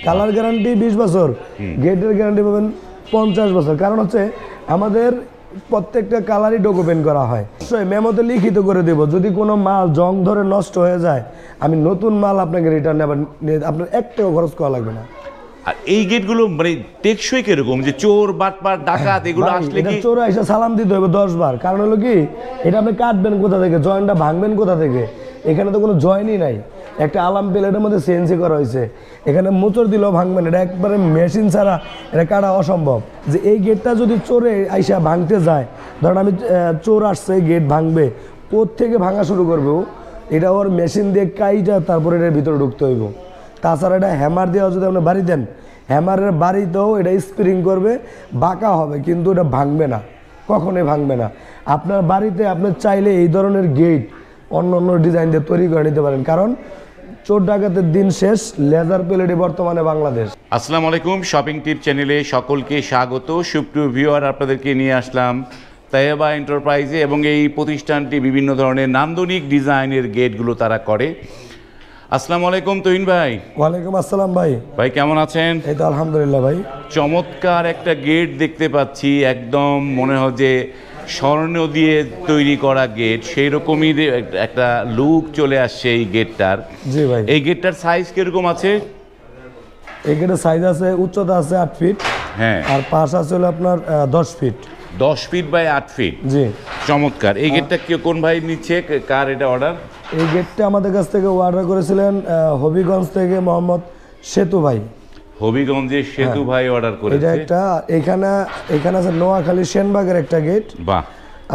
Colour guarantee 20 বছর, গেটের guarantee পাবেন 50 বছর। কারণ হচ্ছে আমাদের প্রত্যেকটা কালারই ডকুমেন্ট করা হয়, মেমোতে লিখিত করে দেব। যদি কোনো মাল জং ধরে নষ্ট হয়ে যায়, আমি নতুন মাল আপনাকে রিটার্ন নেবেন, আপনার 1 টাকা খরচ করা লাগবে না। আর এই গেটগুলো মানে টেকসই কিরকম, যে চোর বাটপার ডাকাত এগুলো আসলে কি চোর এসে সালাম দিতে হবে 10 বার। কারণ হলো কি, এটা আপনি কাটবেন কোথা থেকে, জয়েন্টটা ভাঙবেন কোথা থেকে? এখানে তো কোনো জয়েনই নাই, একটা আলাম প্লেটের মধ্যে সিএনসি করা হয়েছে। এখানে মোচড় দিলেও ভাঙবেন, এটা একবারে মেশিন ছাড়া এটা কাটা অসম্ভব। যে এই গেটটা যদি চোরে আইসা ভাঙতে যায়, ধরেন আমি চোর আসছে গেট ভাঙবে, থেকে ভাঙা শুরু করবো, এটা ওর মেশিন দিয়ে কাইটা তারপরে এটার ভিতরে ঢুকতে হইব। তাছাড়া এটা হ্যামার দিয়ে যদি আপনি বাড়ি দেন, হ্যামারের বাড়িতেও এটা স্প্রিং করবে, বাঁকা হবে, কিন্তু এটা ভাঙবে না, কখনোই ভাঙবে না। আপনার বাড়িতে আপনি চাইলে এই ধরনের গেট অন্য অন্য ডিজাইন দিয়ে তৈরি করে নিতে পারেন, কারণ চোর ডাকাতের দিন শেষ, লেদার প্লেটে বর্তমানে বাংলাদেশ। আসসালামু আলাইকুম, শপিং টিপ চ্যানেলে সকলকে স্বাগত। সুপ্রিয় ভিউয়ার, আপনাদেরকে নিয়ে আসলাম তাইয়েবা এন্টারপ্রাইজে, এবং এই প্রতিষ্ঠানটি বিভিন্ন ধরনের নান্দনিক ডিজাইনের গেটগুলো তারা করে। আসসালামু আলাইকুম তুহিন ভাই। ওয়ালাইকুম আসসালাম ভাই। ভাই কেমন আছেন? এই তো আলহামদুলিল্লাহ ভাই। চমৎকার একটা গেট দেখতে পাচ্ছি, একদম মনে হয় যে স্বর্ণ দিয়ে তৈরি করা গেট, সেই রকমই একটা লুক চলে আসছে এই গেটটার। জি ভাই। এই গেটটার সাইজ কিরকম আছে? এই গেটের সাইজ আছে, উচ্চতা আছে 8 ফিট, হ্যাঁ, আর পাশ আছে হলো আপনার 10 ফিট। 10 feet by 8 feet. জি, চমৎকার। এই গেটটা কোন ভাই নিচ্ছে, কার এটা অর্ডার? এই গেটটা আমাদের কাছ থেকে অর্ডার করেছিলেন হবিগঞ্জ থেকে মোহাম্মদ সেতু ভাই। হবিগঞ্জের সেতু ভাই অর্ডার করেছে। এটা একটা এখানে আছে নোয়াখালী সেনবাগের একটা গেট। বাহ।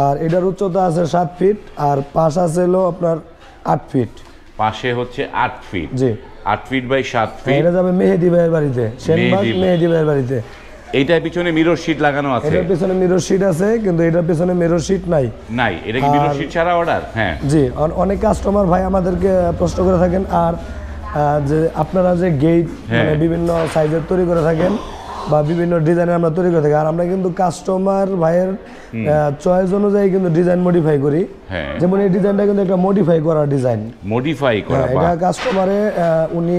আর এটার উচ্চতা আছে 7 ফিট, আর পাশ আছে হলো আপনার 8 ফিট। পাশে হচ্ছে 8 ফিট। জি, 8 ফিট বাই 7 ফিট। এটা যাবে মেহেদি ভাইয়ের বাড়িতে, সেনবাগ মেহেদি ভাইয়ের বাড়িতে। এইটার পিছনে মিরর শীট লাগানো আছে। এটার পিছনে মিরর শীট আছে, কিন্তু এটার পিছনে মিরর শীট নাই। এটা কি মিরর শীট ছাড়া অর্ডার? হ্যাঁ জি, অনেক কাস্টমার ভাই আমাদেরকে প্রশ্ন করে থাকেন, আর যে আপনারা যে গেট মানে বিভিন্ন সাইজের তৈরি করে থাকেন বা বিভিন্ন ডিজাইনের আমরা তৈরি করে থাকি, আর আমরা কিন্তু কাস্টমার ভাইয়ের চয়েস অনুযায়ী কিন্তু ডিজাইন মডিফাই করি। যেমন এই ডিজাইনটা কিন্তু একটা মডিফাই করা ডিজাইন, মডিফাই করা। এটা কাস্টমারে উনি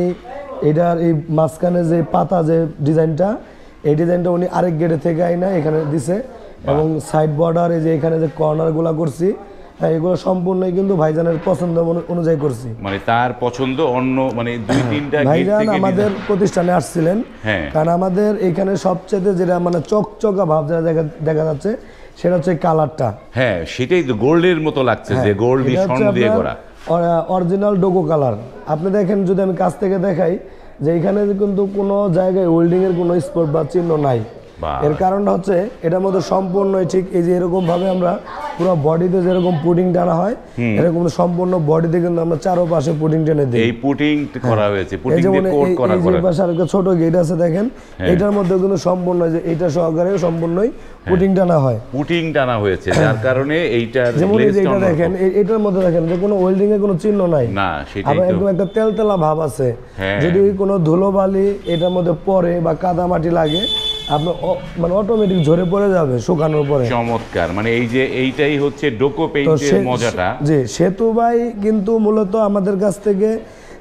এটার এই মাঝখানে যে পাতা যে ডিজাইনটা, এই ডিজাইনটা উনি আরেক গেটে থেকে আইনা এখানে দিছে, এবং সাইড বর্ডার এই যে এখানে যে কর্নারগুলো করছি, এগুলো সম্পূর্ণই কিন্তু ভাইজানের পছন্দ অনুযায়ী করছি। মানে তার পছন্দ অন্য, মানে 2-3টা ভাইজান আমাদের প্রতিষ্ঠানে আসছিলেন, কারণ আমাদের এখানে সবচেয়ে যেটা মানে চকচকা ভাব যেটা দেখা যাচ্ছে, সেটা হচ্ছে কালারটা। হ্যাঁ, সেটাই তো গোল্ডের মতো লাগছে, যে গোল্ড দিয়ে স্বর্ণ দিয়ে করা অরিজিনাল ডোগো কালার। আপনি দেখেন, যদি আমি কাছ থেকে দেখাই, যে এখানে কিন্তু কোনো জায়গায় ওয়েল্ডিং এর কোনো স্পট বা চিহ্ন নাই। এর কারণটা হচ্ছে এটার মধ্যে সম্পূর্ণই ঠিক এই যে এরকম ভাবে আমরা পুরো বডিতে যেরকম পুডিং টানা হয়, এরকম সম্পূর্ণ বডিতে কিন্তু আমরা চারপাশে পুডিং টেনে দিই। এই পুডিং করা হয়েছে, পুডিং দিয়ে কোট করা করা। এই পাশে আরেকটা ছোট গেট আছে দেখেন, এটার মধ্যে কিন্তু সম্পূর্ণ যে এটা সহকারে সম্পূর্ণই পুডিং টানা হয়, পুডিং টানা হয়েছে, যার কারণে এইটার যেমন এই যে এটা দেখেন, এটার মধ্যে দেখেন যে কোনো ওয়েল্ডিং এর কোনো চিহ্ন নাই না, সেটাই তো একদম একটা তেলতেলা ভাব আছে। যদি কোনো ধুলোবালি এটার মধ্যে পড়ে বা কাদা মাটি লাগে, আপনার মানে অটোমেটিক ঝরে পড়ে যাবে শুকানোর পরে। চমৎকার। মানে এই যে এইটাই হচ্ছে ডোকো পেইন্টের মজাটা। জি, সেতু ভাই কিন্তু মূলত আমাদের কাছ থেকে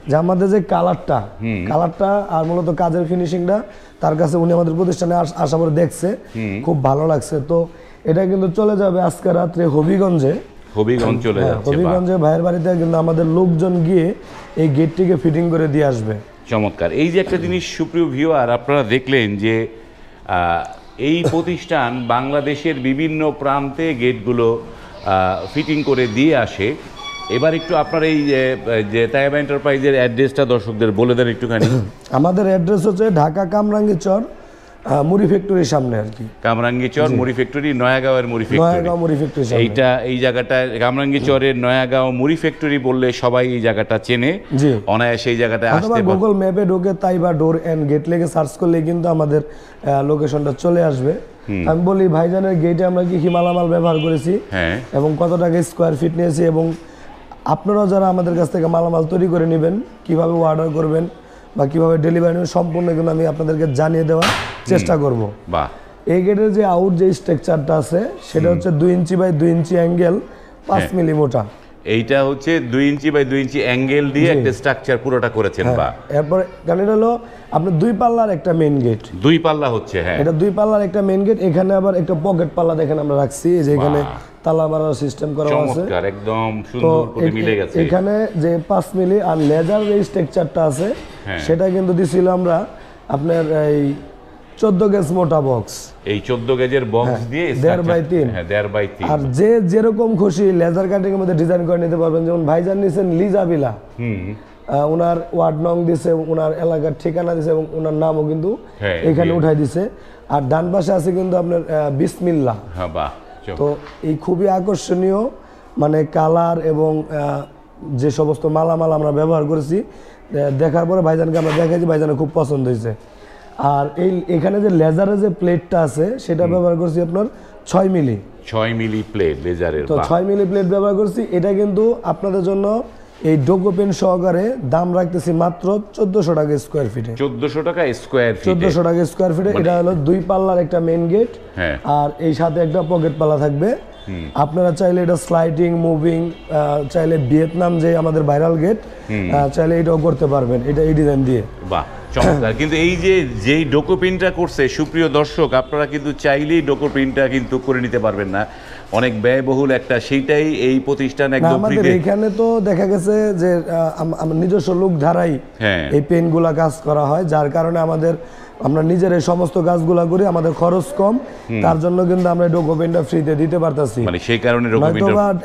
যে আমাদের যে কালারটা আর মূলত কাজের ফিনিশিংটা তার কাছে উনি আমাদের প্রতিষ্ঠানে আসা পরে দেখছে, খুব ভালো লাগছে। তো এটা কিন্তু চলে যাবে আজকে রাত্রে হবিগঞ্জে চলে যাচ্ছে। হবিগঞ্জে ভাইয়ের বাড়িতে কিন্তু আমাদের লোকজন গিয়ে এই গেটটিকে ফিটিং করে দিয়ে আসবে। চমৎকার। এই যে একটা জিনিস সুপ্রিয় ভিউয়ার, আপনারা দেখলেন যে এই প্রতিষ্ঠান বাংলাদেশের বিভিন্ন প্রান্তে গেটগুলো ফিটিং করে দিয়ে আসে। এবার একটু আপনার এই যে তাইয়েবা এন্টারপ্রাইজের অ্যাড্রেসটা দর্শকদের বলে দেন একটুখানি। আমাদের অ্যাড্রেস হচ্ছে ঢাকা কামরাঙ্গী চর মুড়ি ফ্যাক্টরির সামনে আর কি। কামরাঙ্গী চর মুড়ি ফ্যাক্টরি, নয়াগাঁওয়ের মুড়ি ফ্যাক্টরি। এইটা এই জায়গাটা কামরাঙ্গী চরের নয়াগাঁও মুড়ি ফ্যাক্টরি বললে সবাই এই জায়গাটা চেনে, অনায়াসে এই জায়গাটায় আসতে পারে। গুগল ম্যাপে ঢুকে তাইবা ডোর এন্ড গেট লেগে সার্চ করলে কিন্তু আমাদের লোকেশনটা চলে আসবে। আমি বলি ভাইজানের গেটে আমরা কি মালামাল ব্যবহার করেছি এবং কত টাকা স্কোয়ার ফিট নিয়েছি, এবং আপনারাও যারা আমাদের কাছ থেকে মালামাল তৈরি করে নেবেন, কিভাবে অর্ডার করবেন বা কিভাবে ডেলিভারি নেবেন, সম্পূর্ণ কিন্তু আমি আপনাদেরকে জানিয়ে দেওয়ার চেষ্টা করব। এই গেটের যে আউট যে স্ট্রাকচারটা আছে, সেটা হচ্ছে 2 ইঞ্চি বাই 2 ইঞ্চি অ্যাঙ্গেল, 5 মিলি মোটা। এইটা হচ্ছে 2 ইঞ্চি বাই 2 ইঞ্চি অ্যাঙ্গেল দিয়ে একটা স্ট্রাকচার পুরোটা করেছেন। বা এরপরে কারণ এটা হলো আপনার 2 পাল্লার একটা মেইন গেট, 2 পাল্লা হচ্ছে। হ্যাঁ, এটা 2 পাল্লার একটা মেইন গেট। এখানে আবার একটা পকেট পাল্লা দেখেন আমরা রাখছি, এই যে এখানে তালা মারার সিস্টেম করা আছে, চমৎকার, একদম সুন্দর করে মিলে গেছে। এখানে যে 5 মিলি আর লেজার যে স্ট্রাকচারটা আছে সেটা কিন্তু দিছিল আমরা আপনার এই 14 গেজ মোটা বক্স, এই 14 গেজের বক্স দিয়ে 1.5 বাই 3। হ্যাঁ, 1.5 বাই 3। আর যে যেরকম খুশি লেজার কাটিং এর মধ্যে ডিজাইন করে নিতে পারবেন। যেমন ভাইজান নিছেন লিজাবিলা, ওনার ওয়ার্ড নং দিছে, ওনার এলাকার ঠিকানা দিছে এবং ওনার নামও কিন্তু এখানে উঠাই দিছে। আর ডান পাশে আছে কিন্তু আপনার বিসমিল্লাহ। হ্যাঁ, বাহ। তো এই খুবই আকর্ষণীয় মানে কালার এবং যে সমস্ত মালামাল আমরা ব্যবহার করেছি, দেখার পরে ভাইজানকে আমরা দেখাইছি, ভাইজানের খুব পছন্দ হয়েছে। আর এখানে যে লেজারের যে প্লেটটা আছে সেটা ব্যবহার করছি আপনার 6 মিলি, 6 মিলি প্লেট লেজারের। তো 6 মিলি প্লেট ব্যবহার করছি। এটা কিন্তু আপনাদের জন্য এই ডোকো পেন সহকারে দাম রাখতেছি মাত্র 1400 টাকা স্কোয়ার ফিটে। 1400 টাকা স্কোয়ার ফিট, 1400 টাকা স্কোয়ার ফিটে। এটা হলো 2 পাল্লার একটা মেইন গেট, আর এই সাথে একটা পকেট পাল্লা থাকবে। আপনারা চাইলে এটা স্লাইডিং মুভিং, চাইলে ভিয়েতনাম যে আমাদের ভাইরাল গেট, চাইলে এটাও করতে পারবেন এটা এই ডিজাইন দিয়ে। বাহ, চমৎকার। কিন্তু এই যে যেই ডোকো প্রিন্টটা করছে, সুপ্রিয় দর্শক, আপনারা কিন্তু চাইলেই ডোকো প্রিন্টটা কিন্তু করে নিতে পারবেন না, অনেক ব্যয়বহুল একটা। সেইটাই এই প্রতিষ্ঠান একদম আমাদের এখানে তো দেখা গেছে যে আমার নিজস্ব লোক ধারাই এই পেনগুলা কাজ করা হয়, যার কারণে আমরা নিজের এই সমস্ত কাজগুলা করি, আমাদের খরচ কম, তার জন্য কিন্তু আমরা ডোকো পেনটা ফ্রিতে দিতে পারতাছি। মানে সেই কারণে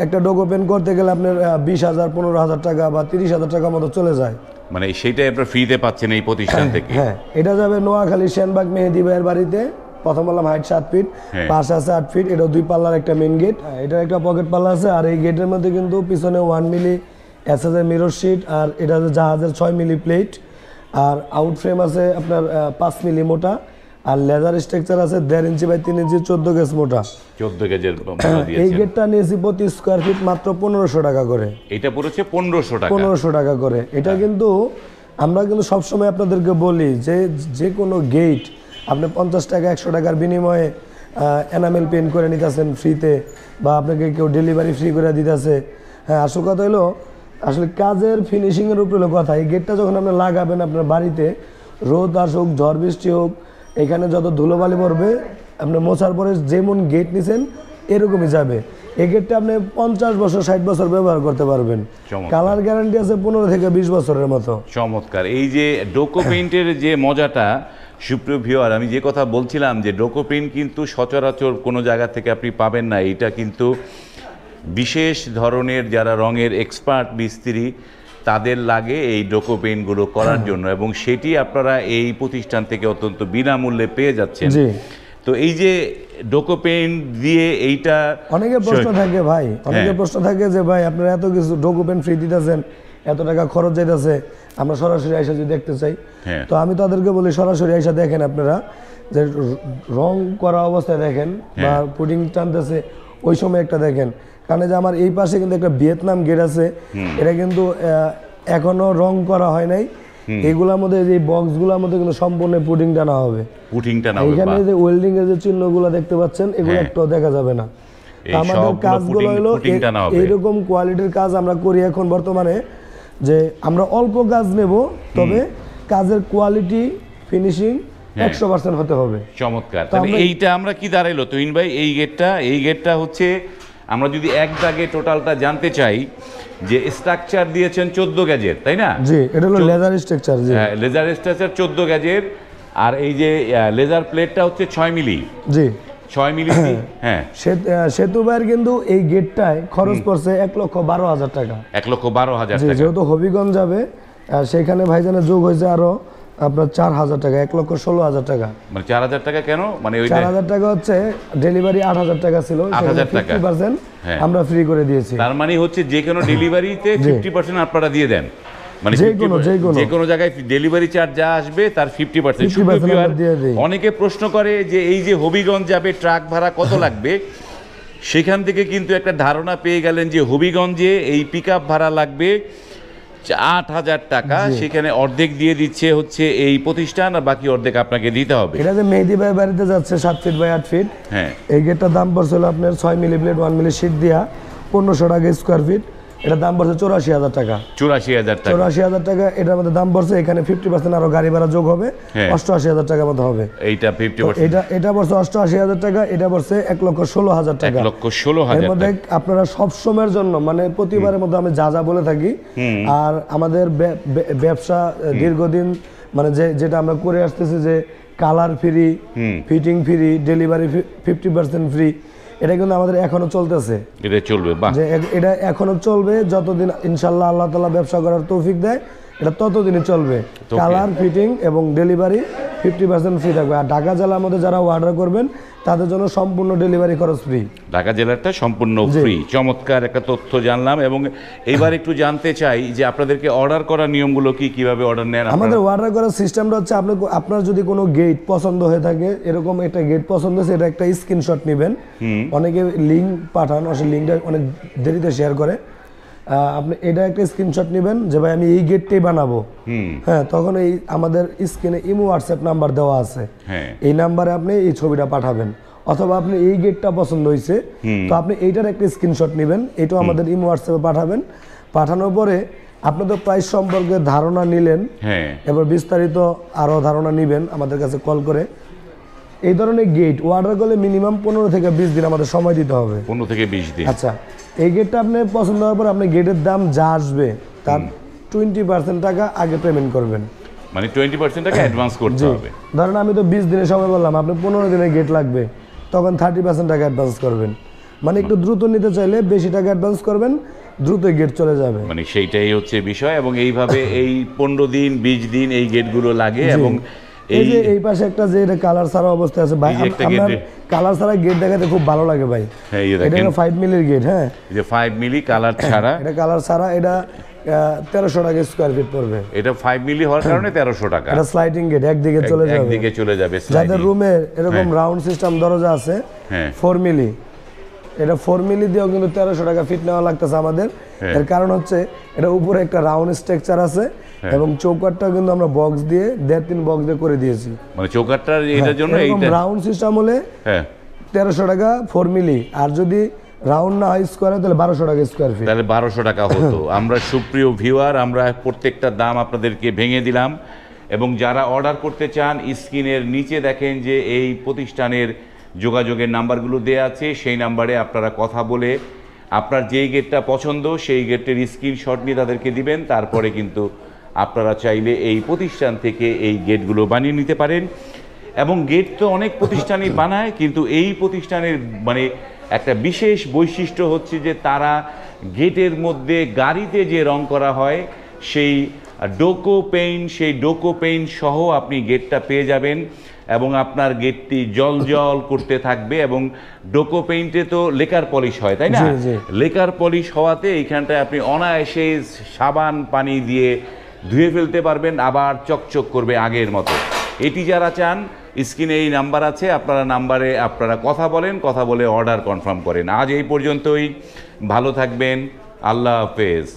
একটা ডোকো পেন করতে গেলে আপনার 20,000 15,000 টাকা বা 30,000 টাকা মতো চলে যায়। মানে সেইটাই আপনারা ফ্রিতে পাচ্ছেন এই প্রতিষ্ঠান থেকে। হ্যাঁ, এটা যাবে নোয়াখালী সেনবাগ মেহেদি ভাইয়ের বাড়িতে। প্রথম বললাম হাইট 7 ফিট, পাশ আছে 8 ফিট। এটা 2 পাল্লার একটা মেইন গেট, এটা একটা পকেট পাল্লা আছে। আর এই গেটের মধ্যে কিন্তু পিছনে 1 মিলি এসএসএর মিরর শিট, আর এটা হচ্ছে জাহাজের 6 মিলি প্লেট, আর আউট ফ্রেম আছে আপনার 5 মিলি মোটা, আর লেজার স্ট্রাকচার আছে 1.5 ইঞ্চি বাই 3 ইঞ্চি 14 গেজ মোটা। 14 গেজের এই গেটটা নিয়েছি প্রতি স্কোয়ার ফিট মাত্র 1500 টাকা করে। এটা পড়েছে 1500 টাকা, 1500 টাকা করে। এটা কিন্তু আমরা কিন্তু সবসময় আপনাদেরকে বলি যে কোনো গেট আপনি 50 টাকা 100 টাকার বিনিময়ে এনামেল পেন্ট করে নিতেছেন ফ্রিতে, বা আপনাকে কেউ ডেলিভারি ফ্রি করে দিতেছে। হ্যাঁ, আসল কথা হলো আসলে কাজের ফিনিশিংয়ের উপরে হলো কথা। এই গেটটা যখন আপনি লাগাবেন আপনার বাড়িতে, রোদ আসুক ঝড় বৃষ্টি হোক, এখানে যত ধুলোবালি পড়বে, আপনি মোছার পরে যেমন গেট নিছেন এরকমই যাবে। এই গেটটা আপনি 50 বছর 60 বছর ব্যবহার করতে পারবেন। কালার গ্যারান্টি আছে 15 থেকে 20 বছরের মতো। চমৎকার। এই যে ডোকো পেইন্টের যে মজাটা, সুপ্রিয় ভিউয়ার, আমি যে কথা বলছিলাম যে ডোকো প্রিন্ট কিন্তু সচরাচর কোনো জায়গা থেকে আপনি পাবেন না। এটা কিন্তু বিশেষ ধরনের যারা রঙের এক্সপার্ট মিস্ত্রি, তাদের লাগে এই ডোকো পেইন্টগুলো করার জন্য, এবং সেটি আপনারা এই প্রতিষ্ঠান থেকে অত্যন্ত বিনামূল্যে পেয়ে যাচ্ছেন। তো এই যে ডোকো পেইন্ট দিয়ে এইটা অনেকের প্রশ্ন থাকে ভাই, অনেকের প্রশ্ন থাকে যে ভাই আপনারা এত কিছু ডোকো পেইন্ট ফ্রি দিতেছেন, এত টাকা খরচ যাইতেছে, আমরা সরাসরি আইসা যদি দেখতে চাই, তো আমি তাদেরকে বলি সরাসরি আইসা দেখেন। আপনারা যে রং করা অবস্থায় দেখেন বা পুডিং টানতেছে ওই সময় একটা দেখেন। কারণ যে আমার এই পাশে কিন্তু একটা ভিয়েতনাম গেট আছে, এটা কিন্তু এখনো রং করা হয় নাই। এগুলোর মধ্যে যে বক্সগুলোর মধ্যে কিন্তু সম্পূর্ণ পুডিং টানা হবে। এখানে যে ওয়েল্ডিং এর যে চিহ্নগুলো দেখতে পাচ্ছেন, এগুলো একটু দেখা যাবে না। আমাদের কাজগুলো হলো এইরকম কোয়ালিটির কাজ আমরা করি এখন বর্তমানে, যে আমরা অল্প কাজ নেব, তবে কাজের কোয়ালিটি ফিনিশিং 100% হতে হবে। চমৎকার। তাহলে এইটা আমরা কি দাঁড়াইলো তুহিন ভাই, এই গেটটা হচ্ছে আমরা যদি এক দাগে টোটালটা জানতে চাই, যে স্ট্রাকচার দিয়েছেন 14 গেজের, তাই না? জি, এটা হলো লেজার স্ট্রাকচার। জি, লেজার স্ট্রাকচার 14 গেজের, আর এই যে লেজার প্লেটটা হচ্ছে 6 মিলি। জি, 6 মিলি। হ্যাঁ, সেতু ভাইয়ের কিন্তু এই গেটটায় খরচ পড়ছে 1,12,000 টাকা। 1,12,000 টাকা। যেহেতু হবিগঞ্জ যাবে, সেখানে ভাইজানের যোগ হয়েছে আরো আপনার 4,000 টাকা, 1,16,000 টাকা। মানে 4,000 টাকা কেন? মানে 4,000 টাকা হচ্ছে ডেলিভারি 8,000 টাকা ছিল, 8,000 টাকা 50% আমরা ফ্রি করে দিয়েছি। তার মানে হচ্ছে যে কোনো ডেলিভারিতে 50% আপনারা দিয়ে দেন। মানে যে কোনো জায়গায় ডেলিভারি চার্জ যা আসবে তার 50%। অনেকে প্রশ্ন করে যে এই যে হবিগঞ্জ যাবে ট্রাক ভাড়া কত লাগবে, সেখান থেকে কিন্তু একটা ধারণা পেয়ে গেলেন যে হবিগঞ্জে এই পিকআপ ভাড়া লাগবে 8,000 টাকা। সেখানে অর্ধেক দিয়ে দিচ্ছে হচ্ছে এই প্রতিষ্ঠান, আর বাকি অর্ধেক আপনাকে দিতে হবে। এটা যে মেহেদি ভাই বাড়িতে যাচ্ছে 7 ফিট বাই 8 ফিট, এই গেটটার দাম পড়ছিল আপনার 6 মিলি প্লেট 1 মিলি শিট দিয়া 1500 টাকা স্কোয়ার ফিট। এটার দাম পড়ছে 84,000 টাকা। 84,000 টাকা। 84,000 টাকা এটার মধ্যে দাম পড়ছে। এখানে 50% আরো গাড়ি ভাড়া যোগ হবে, 88,000 টাকার মতো হবে। এইটা 50%, এটা পড়ছে 88,000 টাকা, এটা পড়ছে 1,16,000 টাকা। 1,16,000 এর মধ্যে আপনারা সব সময়ের জন্য মানে প্রতিবারের মধ্যে আমি যা যা বলে থাকি, আর আমাদের ব্যবসা দীর্ঘদিন মানে যেটা আমরা করে আসতেছি যে colour free, fitting free, delivery 50% free, এটা কিন্তু আমাদের এখনো চলতেছে। এটা চলবে, বাহ। যে এটা এখনো চলবে যতদিন ইনশাআল্লাহ আল্লাহ তাআলা ব্যবসা করার তৌফিক দেয়, এটা ততদিনই চলবে। কালার, ফিটিং এবং ডেলিভারি 50% ফ্রি থাকবে। আর ঢাকা জেলার মধ্যে যারা অর্ডার করবেন তাদের জন্য সম্পূর্ণ ডেলিভারি খরচ ফ্রি। ঢাকা জেলারটা সম্পূর্ণ ফ্রি। চমৎকার একটা তথ্য জানলাম। এবং এইবার একটু জানতে চাই যে আপনাদেরকে অর্ডার করার নিয়মগুলো কি, কিভাবে অর্ডার নেন? আমাদের অর্ডার করার সিস্টেমটা হচ্ছে আপনার যদি কোনো গেট পছন্দ হয়ে থাকে, এরকম একটা গেট পছন্দ হয়েছে, এটা একটা স্ক্রিনশট নেবেন। অনেকে লিঙ্ক পাঠান, আসলে লিঙ্কটা অনেক দেরিতে শেয়ার করে। আপনি এটা একটা স্ক্রিনশট নেবেন যে ভাই আমি এই গেটটাই বানাবো। হ্যাঁ, তখন এই আমাদের স্ক্রিনে ইমো হোয়াটসঅ্যাপ নাম্বার দেওয়া আছে, এই নাম্বারে আপনি এই ছবিটা পাঠাবেন। অথবা আপনি এই গেটটা পছন্দ হয়েছে, তো আপনি এইটার একটা স্ক্রিনশট নেবেন, এটাও আমাদের ইমো হোয়াটসঅ্যাপে পাঠাবেন। পাঠানোর পরে আপনি তো প্রাইস সম্পর্কে ধারণা নিলেন, এবার বিস্তারিত আরও ধারণা নেবেন আমাদের কাছে কল করে। এই ধরনের গেট অর্ডার করলে মিনিমাম 15 থেকে 20 দিন আমাদের সময় দিতে হবে। 15 থেকে 20 দিন। আচ্ছা, এই গেটটা আপনি পছন্দ হওয়ার পর আপনি গেটের দাম যা আসবে তার 20% টাকা আগে পেমেন্ট করবেন। মানে 20% টাকা অ্যাডভান্স করতে হবে। ধরেন আমি তো 20 দিনের সময় বললাম, আপনি 15 দিনের গেট লাগবে, তখন 30% টাকা অ্যাডভান্স করবেন। মানে একটু দ্রুত নিতে চাইলে বেশি টাকা অ্যাডভান্স করবেন, দ্রুত গেট চলে যাবে। মানে সেইটাই হচ্ছে বিষয়। এবং এইভাবে এই 15 দিন 20 দিন এই গেটগুলো লাগে। এবং এই যে এই পাশে একটা যে এটা কালার ছাড়া অবস্থা আছে ভাই, আপনার কালার ছাড়া গেট দেখাতে খুব ভালো লাগে ভাই। হ্যাঁ, এটা 5 মিলির গেট। হ্যাঁ, এই যে 5 মিলি কালার ছাড়া, এটা কালার ছাড়া, এটা 1300 টাকা স্কয়ার ফিট পড়বে। এটা 5 মিলি হওয়ার কারণে 1300 টাকা। এটা স্লাইডিং গেট, একদিকে চলে যাবে, একদিকে চলে যাবে। যাদের রুমে এরকম রাউন্ড সিস্টেম দরজা আছে 4 মিলি, এটা 4 মিলি দিয়েও কিন্তু 1300 টাকা ফিট নেওয়া লাগতেছে আমাদের। এর কারণ হচ্ছে এটা উপরে একটা রাউন্ড স্ট্রাকচার আছে এবং চৌকাটটা কিন্তু আমরা বক্স দিয়ে 1.5-3 বক্স দিয়ে করে দিয়েছি। মানে চৌকাটটা এটার জন্য এইটা রাউন্ড সিস্টেম হলে 1300 টাকা 4 মিলি, আর যদি রাউন্ড না হয় স্কয়ারে তাহলে 1200 টাকা স্কয়ার ফিট। তাহলে 1200 টাকা হতো। আমরা সুপ্রিয় ভিউয়ার, আমরা প্রত্যেকটা দাম আপনাদেরকে ভেঙে দিলাম। এবং যারা অর্ডার করতে চান, স্ক্রিনের নিচে দেখেন যে এই প্রতিষ্ঠানের যোগাযোগের নাম্বারগুলো দেওয়া আছে, সেই নাম্বারে আপনারা কথা বলে আপনার যেই গেটটা পছন্দ সেই গেটের স্ক্রিনশট নিয়ে তাদেরকে দিবেন। তারপরে কিন্তু আপনারা চাইলে এই প্রতিষ্ঠান থেকে এই গেটগুলো বানিয়ে নিতে পারেন। এবং গেট তো অনেক প্রতিষ্ঠানই বানায়, কিন্তু এই প্রতিষ্ঠানের মানে একটা বিশেষ বৈশিষ্ট্য হচ্ছে যে তারা গেটের মধ্যে গাড়িতে যে রং করা হয় সেই ডোকো পেইন্ট, সেই ডোকো পেইন্ট সহ আপনি গেটটা পেয়ে যাবেন। এবং আপনার গেটটি জল জল করতে থাকবে। এবং ডোকো পেইন্টে তো লেকার পলিশ হয়, তাই না? লেকার পলিশ হওয়াতে এইখানটায় আপনি অনায়াসে সাবান পানি দিয়ে ধুয়ে ফেলতে পারবেন, আবার চকচক করবে আগের মতো। এটি যারা চান, স্ক্রিনে এই নাম্বার আছে, আপনারা নাম্বারে আপনারা কথা বলেন, কথা বলে অর্ডার কনফার্ম করেন। আজ এই পর্যন্তই, ভালো থাকবেন, আল্লাহ হাফেজ।